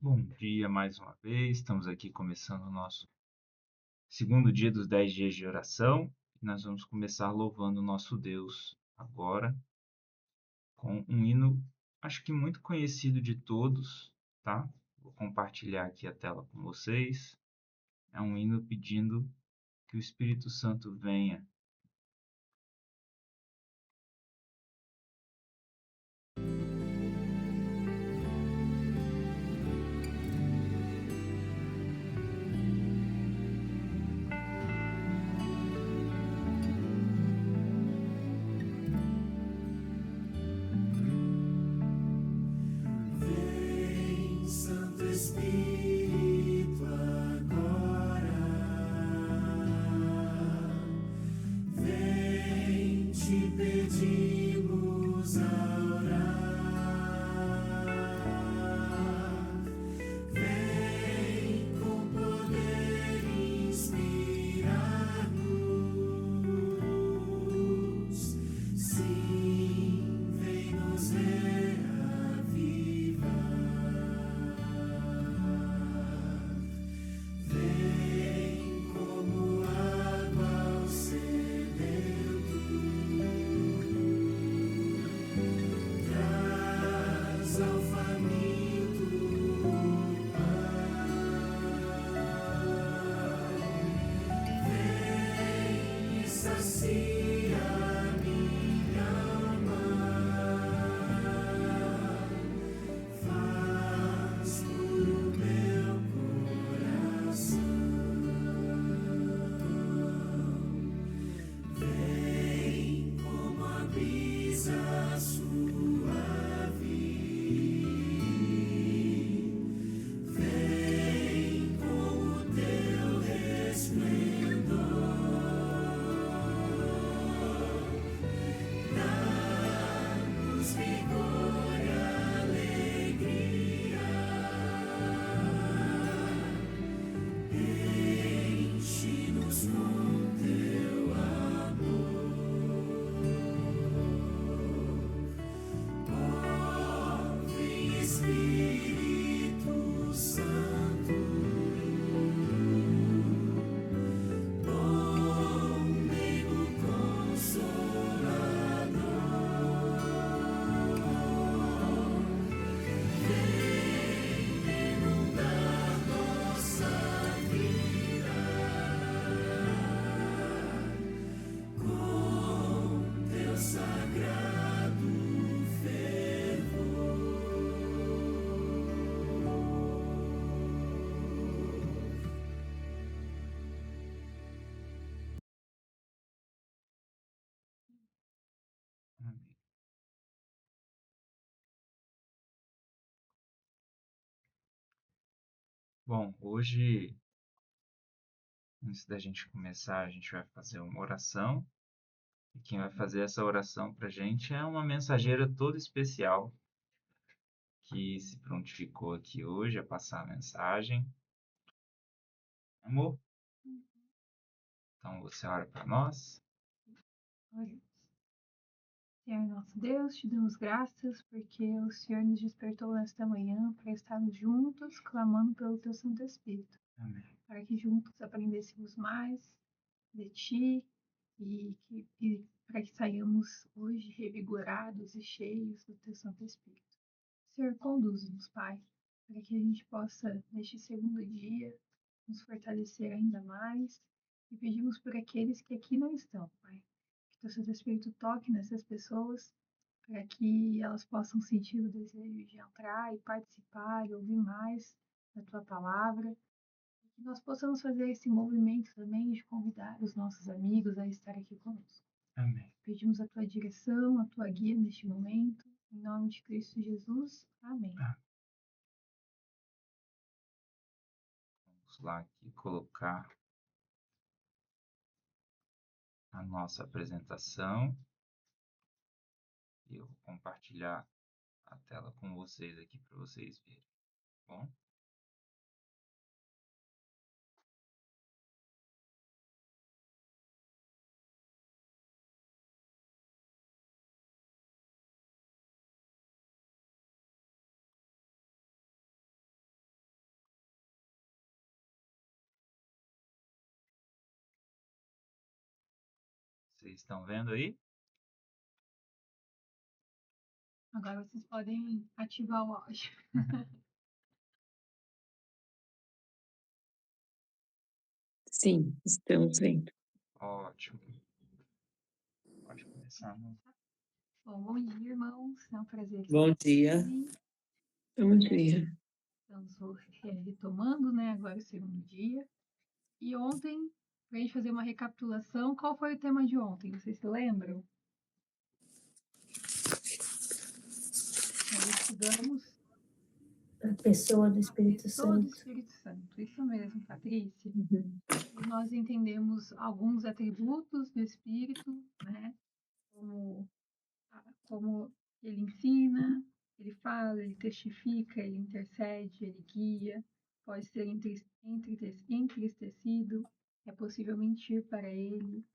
Bom dia mais uma vez. Estamos aqui começando o nosso segundo dia dos 10 dias de oração. Nós vamos começar louvando o nosso Deus agora com um hino, acho que muito conhecido de todos, tá? Vou compartilhar aqui a tela com vocês. É um hino pedindo que o Espírito Santo venha. Vem, Santo Espírito, agora. Vem, te pedimos a orar. Vem com poder inspirar-nos. Sim, vem nos vem como água ao sedento, traz ao faminto pão. Vem e sacia minha alma, faz puro meu coração. Vem como a brisa suave, vem com o teu resplendor, dá-nos vigor e alegria, enche-nos com teu amor. Ó, vem Espírito Santo, bom amigo consolador, vem inundar nossa vida com teu sagrado fervor. Amém. Bom, hoje, antes da gente começar, a gente vai fazer uma oração. E quem vai fazer essa oração para a gente é uma mensageira toda especial que se prontificou aqui hoje a passar a mensagem. Amor, então você ora para nós. Oremos. Senhor nosso Deus, te damos graças porque o Senhor nos despertou nesta manhã para estarmos juntos, clamando pelo teu Santo Espírito, Amém. para que juntos aprendêssemos mais de ti e para que saiamos hoje revigorados e cheios do teu Santo Espírito. Senhor, conduz-nos, Pai, para que a gente possa, neste segundo dia, nos fortalecer ainda mais e pedimos por aqueles que aqui não estão, Pai. Que teu Santo Espírito toque nessas pessoas para que elas possam sentir o desejo de entrar e participar e ouvir mais da tua palavra. E que nós possamos fazer esse movimento também de convidar os nossos amigos a estar aqui conosco. Amém. Pedimos a tua direção, a tua guia neste momento. Em nome de Cristo Jesus. Amém. Vamos lá aqui colocar a nossa apresentação e eu vou compartilhar a tela com vocês aqui para vocês verem, tá bom? Vocês estão vendo aí? Agora vocês podem ativar o áudio. Sim, estamos vendo. Ótimo. Pode começar. Bom dia, irmãos. É um prazer estar Bom dia. aqui. Bom dia. Estamos retomando, né, agora o segundo dia. E ontem, para a gente fazer uma recapitulação, qual foi o tema de ontem? Vocês se lembram? Nós estudamos A pessoa do a Espírito pessoa do Santo. Espírito Santo. Isso mesmo, Patrícia. Uhum. E nós entendemos alguns atributos do Espírito, né? Como ele ensina, ele fala, ele testifica, ele intercede, ele guia, pode ser entristecido, é possível mentir para ele,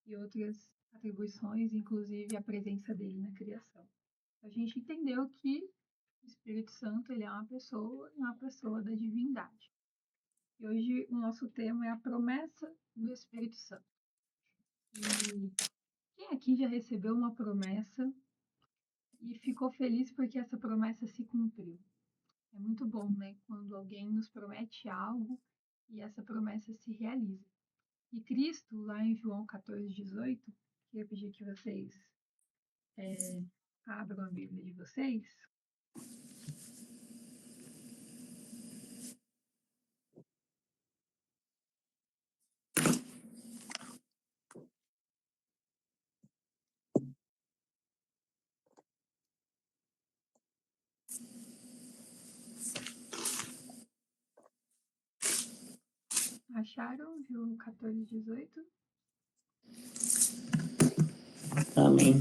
e outras atribuições, inclusive a presença dele na criação. A gente entendeu que o Espírito Santo ele é uma pessoa da divindade. E hoje o nosso tema é a promessa do Espírito Santo. E quem aqui já recebeu uma promessa e ficou feliz porque essa promessa se cumpriu? É muito bom, né? Quando alguém nos promete algo e essa promessa se realiza. E Cristo, lá em João 14:18, queria pedir que vocês abram a Bíblia de vocês. Acharam João 14:18? Amém.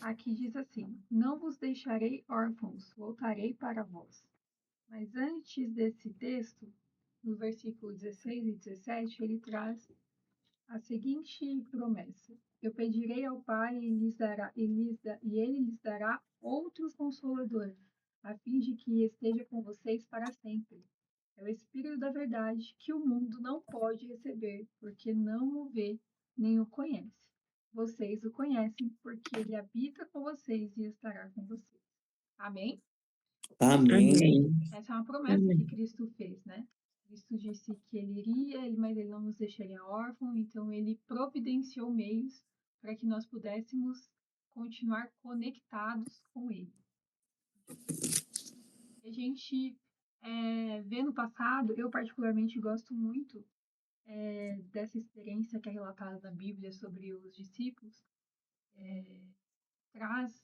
Aqui diz assim: Não vos deixarei órfãos, voltarei para vós. Mas antes desse texto, no versículo 16 e 17, ele traz a seguinte promessa: Eu pedirei ao Pai e ele lhes dará outro consolador, a fim de que esteja com vocês para sempre. É o Espírito da verdade que o mundo não pode receber, porque não o vê nem o conhece. Vocês o conhecem, porque ele habita com vocês e estará com vocês. Amém? Amém. Essa é uma promessa Amém. que Cristo fez, né? Cristo disse que ele iria, mas ele não nos deixaria órfãos, então ele providenciou meios para que nós pudéssemos continuar conectados com ele. A gente vê no passado, eu particularmente gosto muito dessa experiência que é relatada na Bíblia sobre os discípulos, traz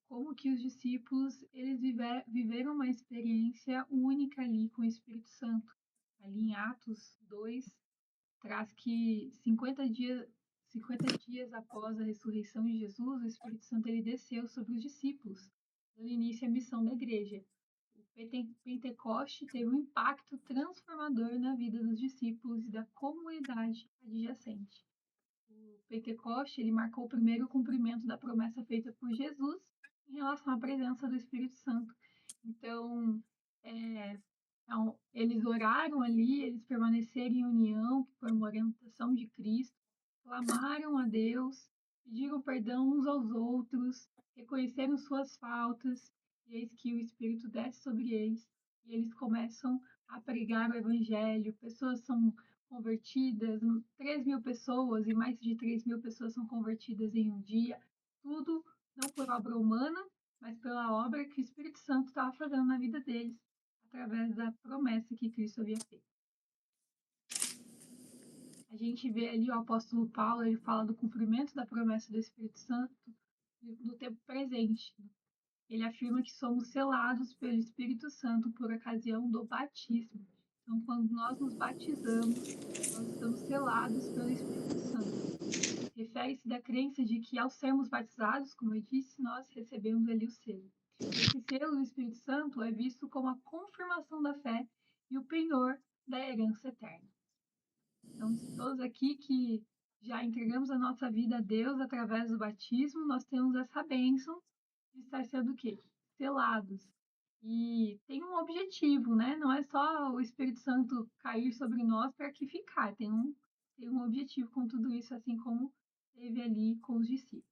como que os discípulos eles viveram uma experiência única ali com o Espírito Santo. Ali em Atos 2, traz que 50 dias após a ressurreição de Jesus, o Espírito Santo ele desceu sobre os discípulos, dando início à missão da igreja. O Pentecoste teve um impacto transformador na vida dos discípulos e da comunidade adjacente. O Pentecoste ele marcou o primeiro cumprimento da promessa feita por Jesus em relação à presença do Espírito Santo. Então, eles oraram ali, eles permaneceram em união, que foi uma orientação de Cristo, clamaram a Deus, pediram perdão uns aos outros, reconheceram suas faltas, e eis que o Espírito desce sobre eles, e eles começam a pregar o Evangelho, pessoas são convertidas, 3.000 pessoas, e mais de 3.000 pessoas são convertidas em um dia, tudo não por obra humana, mas pela obra que o Espírito Santo estava fazendo na vida deles, através da promessa que Cristo havia feito. A gente vê ali o apóstolo Paulo, ele fala do cumprimento da promessa do Espírito Santo no tempo presente. Ele afirma que somos selados pelo Espírito Santo por ocasião do batismo. Então, quando nós nos batizamos, nós estamos selados pelo Espírito Santo. Refere-se da crença de que, ao sermos batizados, como eu disse, nós recebemos ali o selo. Esse selo do Espírito Santo é visto como a confirmação da fé e o penhor da herança eterna. Então, todos aqui que já entregamos a nossa vida a Deus através do batismo, nós temos essa bênção de estar sendo o quê? Selados. E tem um objetivo, né? Não é só o Espírito Santo cair sobre nós para que ficar. Tem tem um objetivo com tudo isso, assim como teve ali com os discípulos.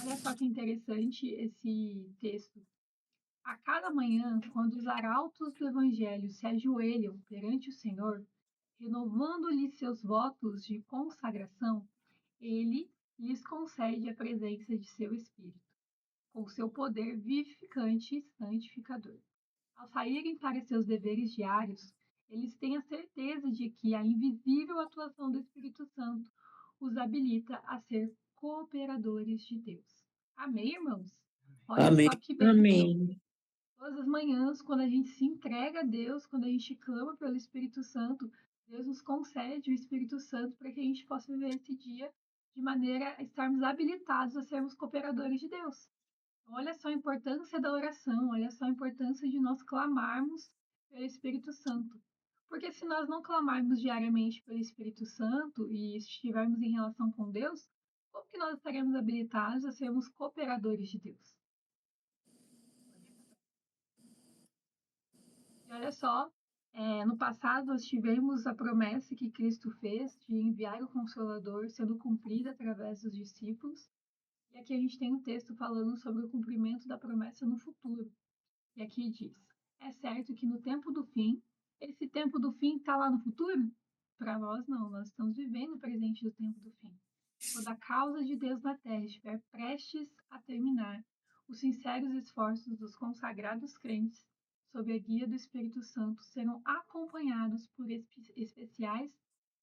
Olha só que interessante esse texto. A cada manhã, quando os arautos do Evangelho se ajoelham perante o Senhor, renovando-lhe seus votos de consagração, ele lhes concede a presença de seu Espírito, com seu poder vivificante e santificador. Ao saírem para seus deveres diários, eles têm a certeza de que a invisível atuação do Espírito Santo os habilita a ser cooperadores de Deus. Amém, irmãos? Olha Amém. só que bênção. Amém. Todas as manhãs, quando a gente se entrega a Deus, quando a gente clama pelo Espírito Santo, Deus nos concede o Espírito Santo para que a gente possa viver esse dia de maneira a estarmos habilitados a sermos cooperadores de Deus. Olha só a importância da oração, olha só a importância de nós clamarmos pelo Espírito Santo. Porque se nós não clamarmos diariamente pelo Espírito Santo e estivermos em relação com Deus, como que nós estaremos habilitados a sermos cooperadores de Deus? E olha só, no passado nós tivemos a promessa que Cristo fez de enviar o Consolador sendo cumprida através dos discípulos. E aqui a gente tem um texto falando sobre o cumprimento da promessa no futuro. E aqui diz: é certo que no tempo do fim, esse tempo do fim está lá no futuro? Para nós, não, nós estamos vivendo o presente do tempo do fim. Quando a causa de Deus na terra estiver prestes a terminar, os sinceros esforços dos consagrados crentes, sob a guia do Espírito Santo, serão acompanhados por especiais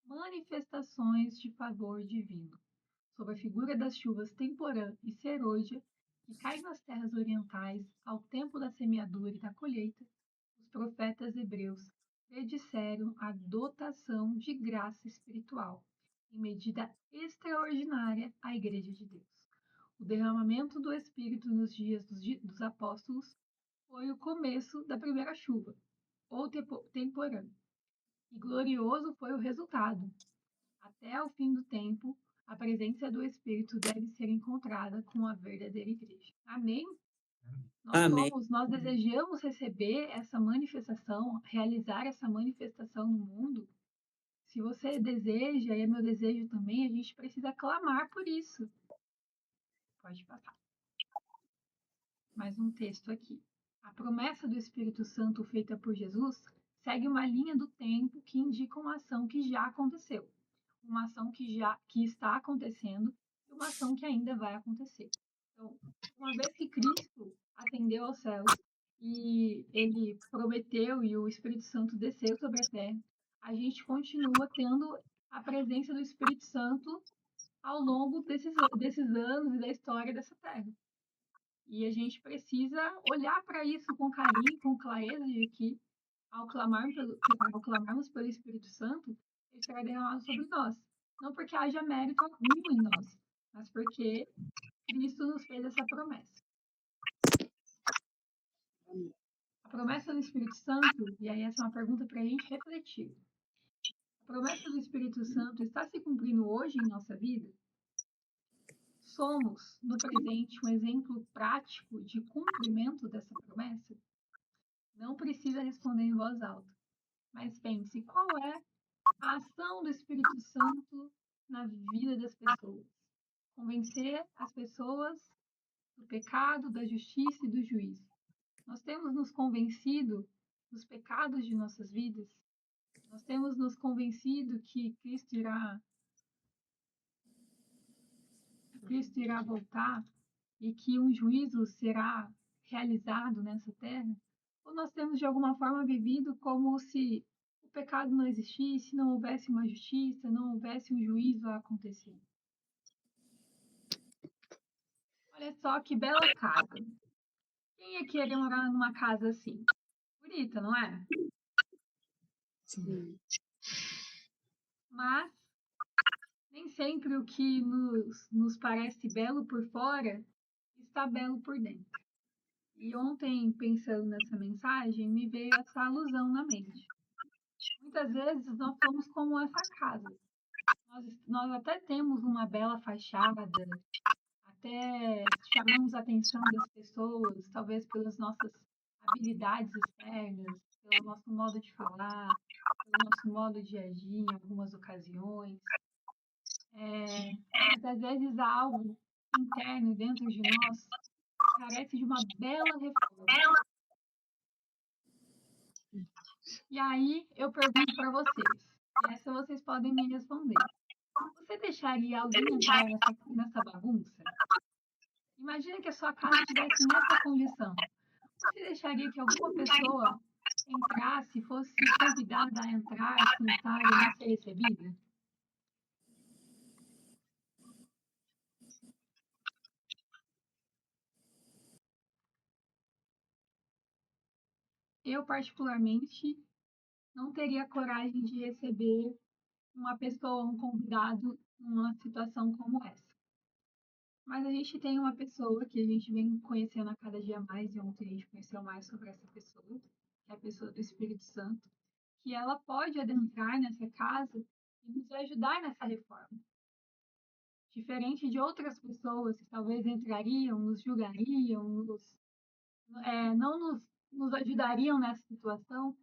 manifestações de favor divino. Sob a figura das chuvas temporã e serôdia, que caem nas terras orientais ao tempo da semeadura e da colheita, os profetas hebreus predisseram a dotação de graça espiritual, em medida extraordinária, à Igreja de Deus. O derramamento do Espírito nos dias dos apóstolos foi o começo da primeira chuva, ou temporã, e glorioso foi o resultado. Até ao fim do tempo, a presença do Espírito deve ser encontrada com a verdadeira igreja. Amém? Amém. Nós desejamos receber essa manifestação, realizar essa manifestação no mundo. Se você deseja, e é meu desejo também, a gente precisa clamar por isso. Pode passar. Mais um texto aqui. A promessa do Espírito Santo feita por Jesus segue uma linha do tempo que indica uma ação que já aconteceu, uma ação que está acontecendo e uma ação que ainda vai acontecer. Então, uma vez que Cristo ascendeu aos céus e ele prometeu e o Espírito Santo desceu sobre a terra, a gente continua tendo a presença do Espírito Santo ao longo desses anos e da história dessa terra. E a gente precisa olhar para isso com carinho, com clareza de que ao clamarmos pelo Espírito Santo, ele será derramado sobre nós. Não porque haja mérito algum em nós, mas porque Cristo nos fez essa promessa. A promessa do Espírito Santo, e aí essa é uma pergunta para a gente refletir. A promessa do Espírito Santo está se cumprindo hoje em nossa vida? Somos, no presente, um exemplo prático de cumprimento dessa promessa? Não precisa responder em voz alta, mas pense, qual é a ação do Espírito Santo na vida das pessoas? Convencer as pessoas do pecado, da justiça e do juízo. Nós temos nos convencido dos pecados de nossas vidas? Nós temos nos convencido que Cristo irá voltar e que um juízo será realizado nessa terra? Ou nós temos de alguma forma vivido como se o pecado não existisse, não houvesse uma justiça, não houvesse um juízo a acontecer? Olha só que bela casa. Quem ia querer morar numa casa assim? Bonita, não é? Sim. Mas nem sempre o que nos parece belo por fora está belo por dentro. E ontem, pensando nessa mensagem, me veio essa alusão na mente. Muitas vezes nós somos como essa casa. Nós até temos uma bela fachada, até chamamos a atenção das pessoas, talvez pelas nossas habilidades externas, pelo nosso modo de falar, pelo nosso modo de agir em algumas ocasiões. Mas às vezes há algo interno dentro de nós que carece de uma bela reforma. E aí eu pergunto para vocês, e essa vocês podem me responder. Você deixaria alguém entrar nessa bagunça? Imagina que a sua casa estivesse nessa condição. Você deixaria que alguma pessoa entrasse, fosse convidada a entrar, sentar e não ser recebida? Eu, particularmente, não teria coragem de receber uma pessoa, um convidado, numa situação como essa. Mas a gente tem uma pessoa que a gente vem conhecendo a cada dia mais, e ontem a gente conheceu mais sobre essa pessoa, que é a pessoa do Espírito Santo, que ela pode adentrar nessa casa e nos ajudar nessa reforma. Diferente de outras pessoas que talvez entrariam, nos julgariam, não nos ajudariam nessa situação,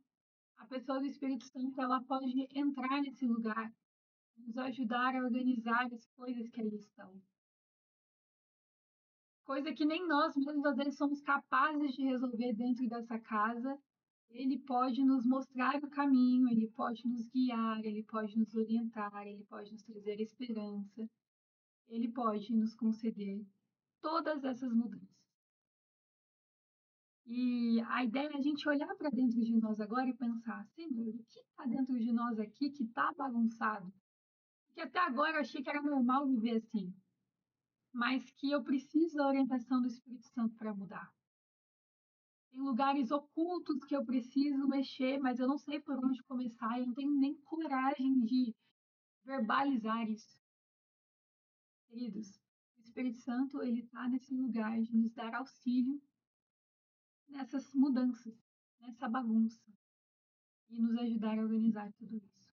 a pessoa do Espírito Santo ela pode entrar nesse lugar, nos ajudar a organizar as coisas que ali estão. Coisa que nem nós mesmos às vezes somos capazes de resolver dentro dessa casa. Ele pode nos mostrar o caminho, ele pode nos guiar, ele pode nos orientar, ele pode nos trazer esperança, ele pode nos conceder todas essas mudanças. E a ideia é a gente olhar para dentro de nós agora e pensar, Senhor, o que está dentro de nós aqui que está bagunçado? Porque até agora eu achei que era normal viver assim, mas que eu preciso da orientação do Espírito Santo para mudar. Tem lugares ocultos que eu preciso mexer, mas eu não sei por onde começar, eu não tenho nem coragem de verbalizar isso. Queridos, o Espírito Santo, ele está nesse lugar de nos dar auxílio nessas mudanças, nessa bagunça, e nos ajudar a organizar tudo isso.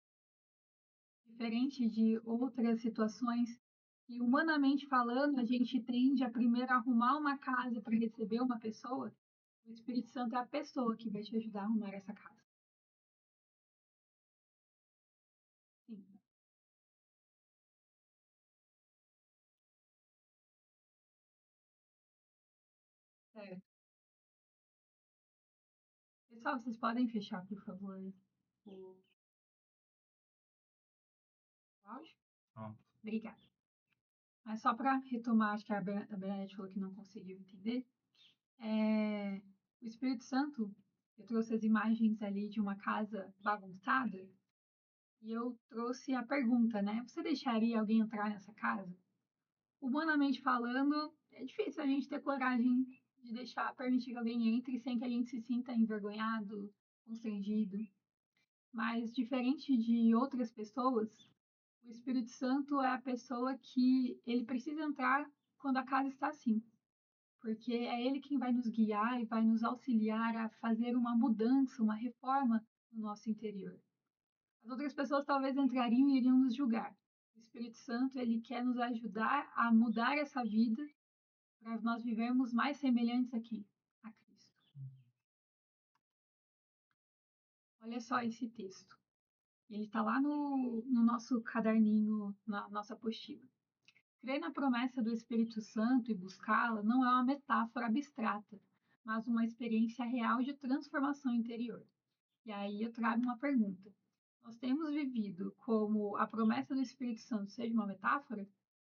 Diferente de outras situações que, humanamente falando, a gente tende a primeiro arrumar uma casa para receber uma pessoa, o Espírito Santo é a pessoa que vai te ajudar a arrumar essa casa. Sim. Certo. Pessoal, vocês podem fechar, por favor, o áudio? Ó, Obrigada. Mas só para retomar, acho que a Bernadette falou que não conseguiu entender. O Espírito Santo, eu trouxe as imagens ali de uma casa bagunçada e eu trouxe a pergunta, né? Você deixaria alguém entrar nessa casa? Humanamente falando, é difícil a gente ter coragem de permitir que alguém entre sem que a gente se sinta envergonhado, constrangido. Mas diferente de outras pessoas, o Espírito Santo é a pessoa que ele precisa entrar quando a casa está assim, porque é ele quem vai nos guiar e vai nos auxiliar a fazer uma mudança, uma reforma no nosso interior. As outras pessoas talvez entrariam e iriam nos julgar. O Espírito Santo, ele quer nos ajudar a mudar essa vida para nós vivermos mais semelhantes aqui a Cristo. Olha só esse texto. Ele está lá no nosso caderninho, na nossa apostila. Crer na promessa do Espírito Santo e buscá-la não é uma metáfora abstrata, mas uma experiência real de transformação interior. E aí eu trago uma pergunta. Nós temos vivido como a promessa do Espírito Santo seja uma metáfora,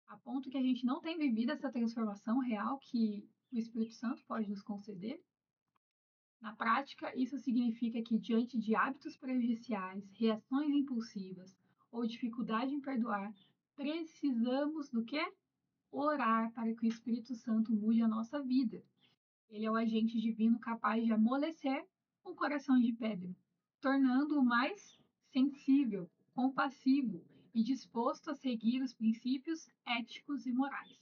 a ponto que a gente não tem vivido essa transformação real que o Espírito Santo pode nos conceder? Na prática, isso significa que, diante de hábitos prejudiciais, reações impulsivas ou dificuldade em perdoar, precisamos do quê? Orar para que o Espírito Santo mude a nossa vida. Ele é o agente divino capaz de amolecer um coração de pedra, tornando-o mais sensível, compassivo e disposto a seguir os princípios éticos e morais.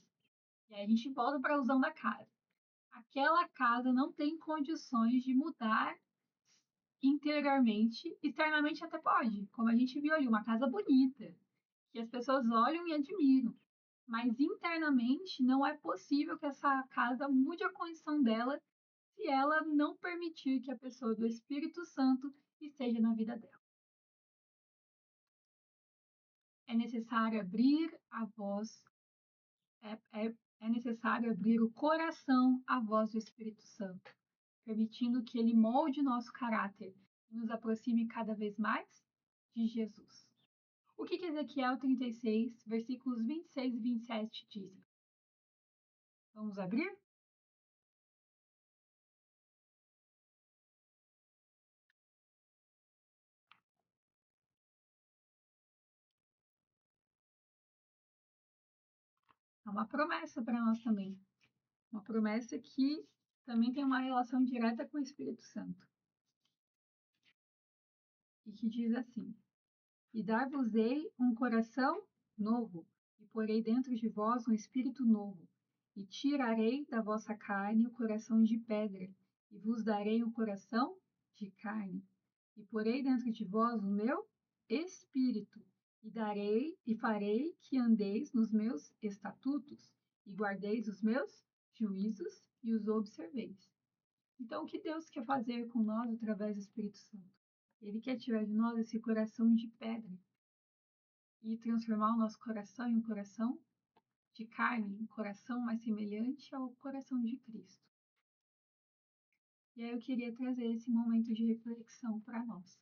E aí a gente volta para a alusão da casa. Aquela casa não tem condições de mudar interiormente, externamente até pode, como a gente viu ali, uma casa bonita, que as pessoas olham e admiram. Mas internamente não é possível que essa casa mude a condição dela se ela não permitir que a pessoa do Espírito Santo esteja na vida dela. É necessário abrir a voz, é necessário abrir o coração à voz do Espírito Santo, permitindo que ele molde nosso caráter e nos aproxime cada vez mais de Jesus. O que Ezequiel 36, versículos 26 e 27 dizem? Vamos abrir? É uma promessa para nós também. Uma promessa que também tem uma relação direta com o Espírito Santo. E que diz assim: E dar-vos-ei um coração novo, e porei dentro de vós um espírito novo, e tirarei da vossa carne o coração de pedra, e vos darei um coração de carne, e porei dentro de vós o meu espírito, e darei e farei que andeis nos meus estatutos, e guardeis os meus juízos e os observeis. Então, o que Deus quer fazer com nós através do Espírito Santo? Ele quer tirar de nós esse coração de pedra e transformar o nosso coração em um coração de carne, um coração mais semelhante ao coração de Cristo. E aí eu queria trazer esse momento de reflexão para nós,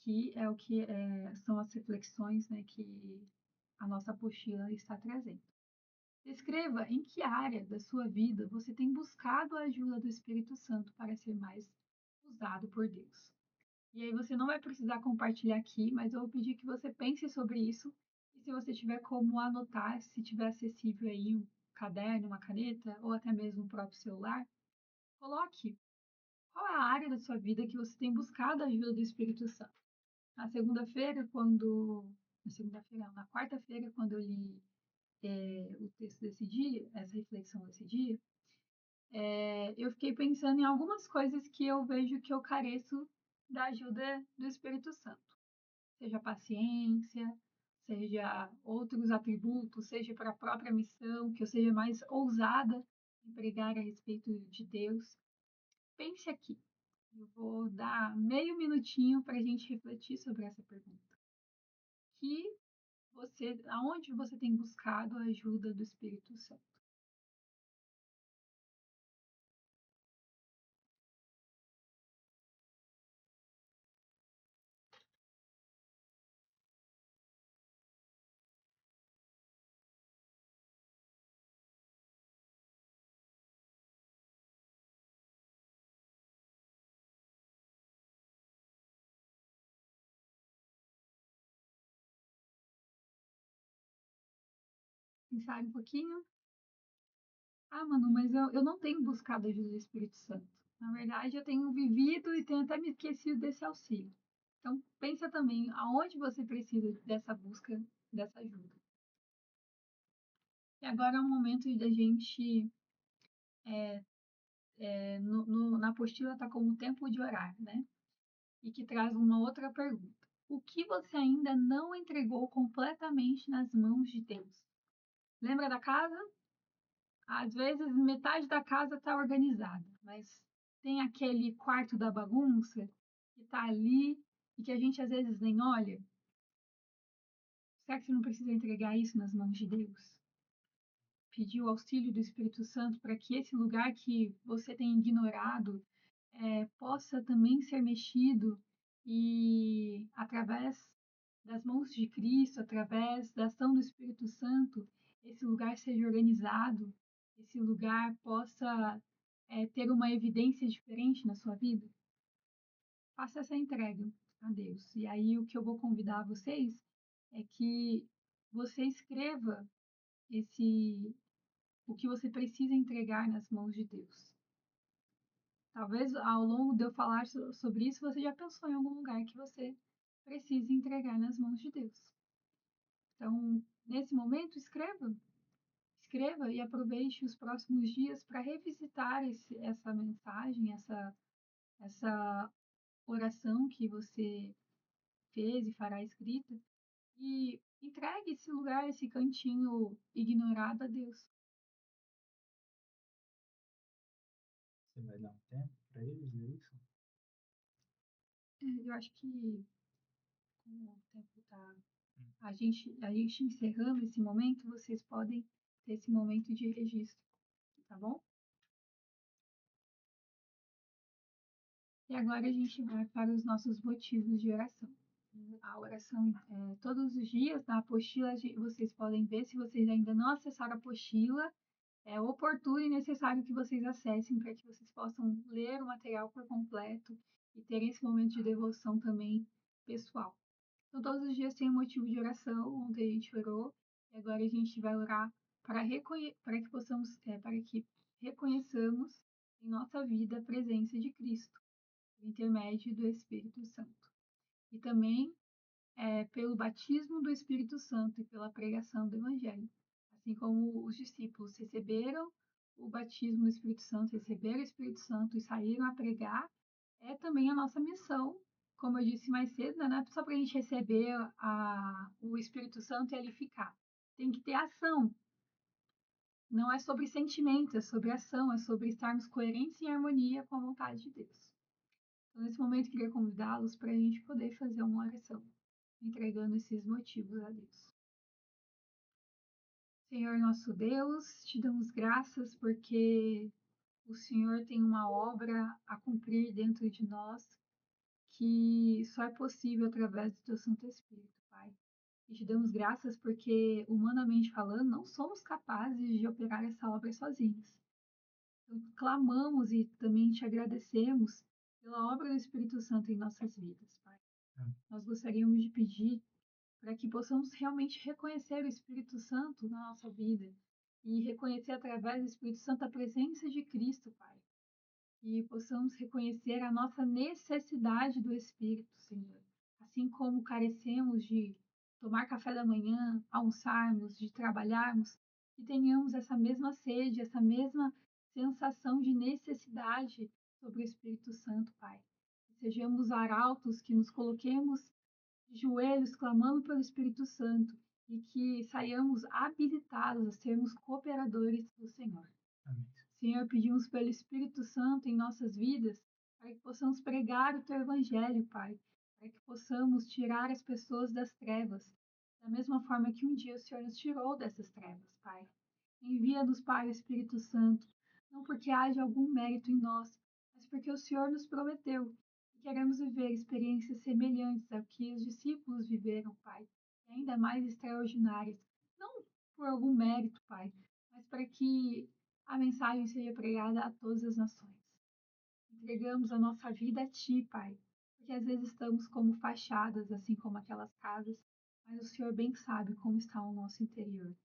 que é o que são as reflexões, né, que a nossa apostila está trazendo. Descreva em que área da sua vida você tem buscado a ajuda do Espírito Santo para ser mais usado por Deus. E aí você não vai precisar compartilhar aqui, mas eu vou pedir que você pense sobre isso. E se você tiver como anotar, se tiver acessível aí um caderno, uma caneta, ou até mesmo o próprio celular, coloque qual é a área da sua vida que você tem buscado a ajuda do Espírito Santo. Na segunda-feira, na quarta-feira, quando eu li o texto desse dia, essa reflexão desse dia, eu fiquei pensando em algumas coisas que eu vejo que eu careço da ajuda do Espírito Santo. Seja paciência, seja outros atributos, seja para a própria missão, que eu seja mais ousada em pregar a respeito de Deus. Pense aqui. Eu vou dar meio minutinho para a gente refletir sobre essa pergunta. Aonde você tem buscado a ajuda do Espírito Santo? Pensar um pouquinho? Ah, Manu, mas eu não tenho buscado a ajuda do Espírito Santo. Na verdade, eu tenho vivido e tenho até me esquecido desse auxílio. Então, pensa também aonde você precisa dessa busca, dessa ajuda. E agora é o momento da gente, na apostila está como tempo de orar, né? E que traz uma outra pergunta. O que você ainda não entregou completamente nas mãos de Deus? Lembra da casa? Às vezes metade da casa está organizada, mas tem aquele quarto da bagunça que está ali e que a gente às vezes nem olha. Será que você não precisa entregar isso nas mãos de Deus? Pedir o auxílio do Espírito Santo para que esse lugar que você tem ignorado possa também ser mexido e através das mãos de Cristo, através da ação do Espírito Santo, esse lugar seja organizado, esse lugar possa ter uma evidência diferente na sua vida? Faça essa entrega a Deus. E aí o que eu vou convidar vocês é que você escreva o que você precisa entregar nas mãos de Deus. Talvez ao longo de eu falar sobre isso, você já pensou em algum lugar que você precisa entregar nas mãos de Deus. Então, nesse momento, escreva. Escreva e aproveite os próximos dias para revisitar essa mensagem, essa oração que você fez e fará escrita. E entregue esse lugar, esse cantinho ignorado a Deus. Você vai dar um tempo para eles, é isso? Eu acho que como o tempo tá a gente encerrando esse momento, vocês podem ter esse momento de registro, tá bom? E agora a gente vai para os nossos motivos de oração. A oração todos os dias, na apostila, vocês podem ver, se vocês ainda não acessaram a apostila, é oportuno e necessário que vocês acessem para que vocês possam ler o material por completo e terem esse momento de devoção também pessoal. Então, todos os dias tem um motivo de oração, ontem a gente orou, e agora a gente vai orar para que possamos, para que reconheçamos em nossa vida a presença de Cristo, por intermédio do Espírito Santo. E também pelo batismo do Espírito Santo e pela pregação do Evangelho. Assim como os discípulos receberam o batismo do Espírito Santo, receberam o Espírito Santo e saíram a pregar, é também a nossa missão, como eu disse mais cedo, né? Não é só para a gente receber o Espírito Santo e ali ficar. Tem que ter ação. Não é sobre sentimento, é sobre ação, é sobre estarmos coerentes em harmonia com a vontade de Deus. Então, nesse momento, eu queria convidá-los para a gente poder fazer uma oração, entregando esses motivos a Deus. Senhor nosso Deus, te damos graças porque o Senhor tem uma obra a cumprir dentro de nós que só é possível através do teu Santo Espírito, Pai. E te damos graças porque, humanamente falando, não somos capazes de operar essa obra sozinhos. Então, clamamos e também te agradecemos pela obra do Espírito Santo em nossas vidas, Pai. Nós gostaríamos de pedir para que possamos realmente reconhecer o Espírito Santo na nossa vida e reconhecer através do Espírito Santo a presença de Cristo, Pai. E possamos reconhecer a nossa necessidade do Espírito, Senhor. Assim como carecemos de tomar café da manhã, almoçarmos, de trabalharmos, que tenhamos essa mesma sede, essa mesma sensação de necessidade sobre o Espírito Santo, Pai. Que sejamos arautos, que nos coloquemos de joelhos clamando pelo Espírito Santo e que saiamos habilitados a sermos cooperadores do Senhor. Amém. Senhor, pedimos pelo Espírito Santo em nossas vidas para que possamos pregar o teu evangelho, Pai, para que possamos tirar as pessoas das trevas, da mesma forma que um dia o Senhor nos tirou dessas trevas, Pai. Envia-nos, Pai, o Espírito Santo, não porque haja algum mérito em nós, mas porque o Senhor nos prometeu e queremos viver experiências semelhantes ao que os discípulos viveram, Pai, e ainda mais extraordinárias, não por algum mérito, Pai, mas para que a mensagem seja pregada a todas as nações. Entregamos a nossa vida a Ti, Pai, porque às vezes estamos como fachadas, assim como aquelas casas, mas o Senhor bem sabe como está o nosso interior.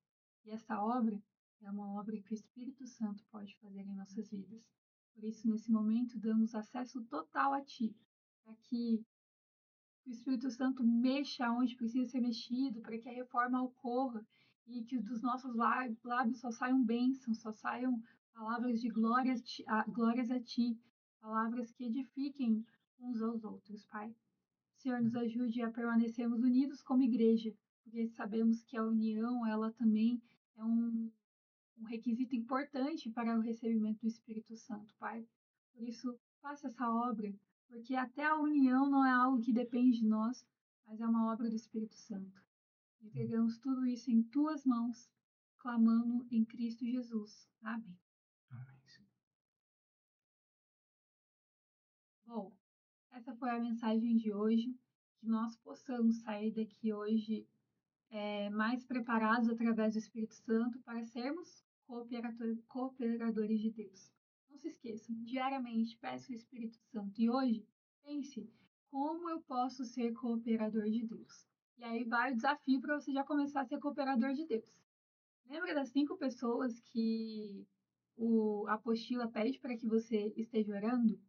E essa obra é uma obra que o Espírito Santo pode fazer em nossas vidas. Por isso, nesse momento, damos acesso total a Ti, para que o Espírito Santo mexa onde precisa ser mexido, para que a reforma ocorra e que dos nossos lábios só saiam bênçãos, só saiam palavras de glórias a Ti, palavras que edifiquem uns aos outros, Pai. Senhor, nos ajude a permanecermos unidos como igreja, porque sabemos que a união, ela também é um requisito importante para o recebimento do Espírito Santo, Pai. Por isso, faça essa obra, porque até a união não é algo que depende de nós, mas é uma obra do Espírito Santo. Entregamos tudo isso em tuas mãos, clamando em Cristo Jesus. Amém. Amém. Bom, essa foi a mensagem de hoje. Que nós possamos sair daqui hoje mais preparados através do Espírito Santo para sermos cooperadores de Deus. Não se esqueçam, diariamente peça o Espírito Santo. E hoje, pense como eu posso ser cooperador de Deus. E aí vai o desafio para você já começar a ser cooperador de Deus. Lembra das 5 pessoas que a apostila pede para que você esteja orando?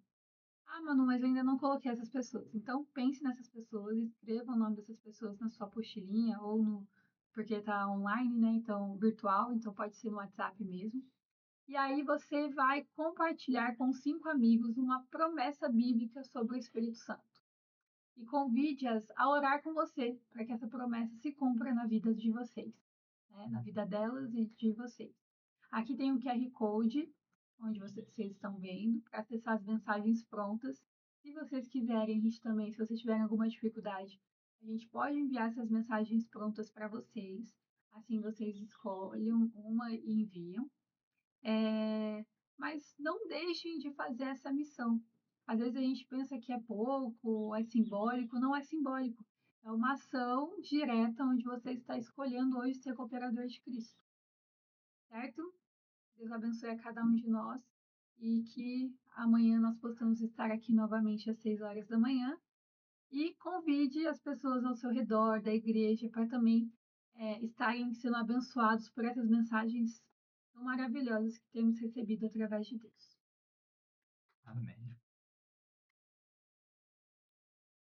Ah, Manu, mas eu ainda não coloquei essas pessoas. Então, pense nessas pessoas, escreva o nome dessas pessoas na sua apostilinha ou no. Porque tá online, né? Então, virtual, então pode ser no WhatsApp mesmo. E aí você vai compartilhar com 5 amigos uma promessa bíblica sobre o Espírito Santo. E convide-as a orar com você, para que essa promessa se cumpra na vida de vocês, né? Na vida delas e de vocês. Aqui tem o QR Code, onde vocês estão vendo, para acessar as mensagens prontas. Se vocês quiserem, a gente também, se vocês tiverem alguma dificuldade, a gente pode enviar essas mensagens prontas para vocês. Assim vocês escolhem uma e enviam. Mas não deixem de fazer essa missão. Às vezes a gente pensa que é pouco, é simbólico, não é simbólico. É uma ação direta onde você está escolhendo hoje ser cooperador de Cristo. Certo? Deus abençoe a cada um de nós e que amanhã nós possamos estar aqui novamente às 6 horas da manhã. E convide as pessoas ao seu redor da igreja para também estarem sendo abençoados por essas mensagens tão maravilhosas que temos recebido através de Deus. Amém.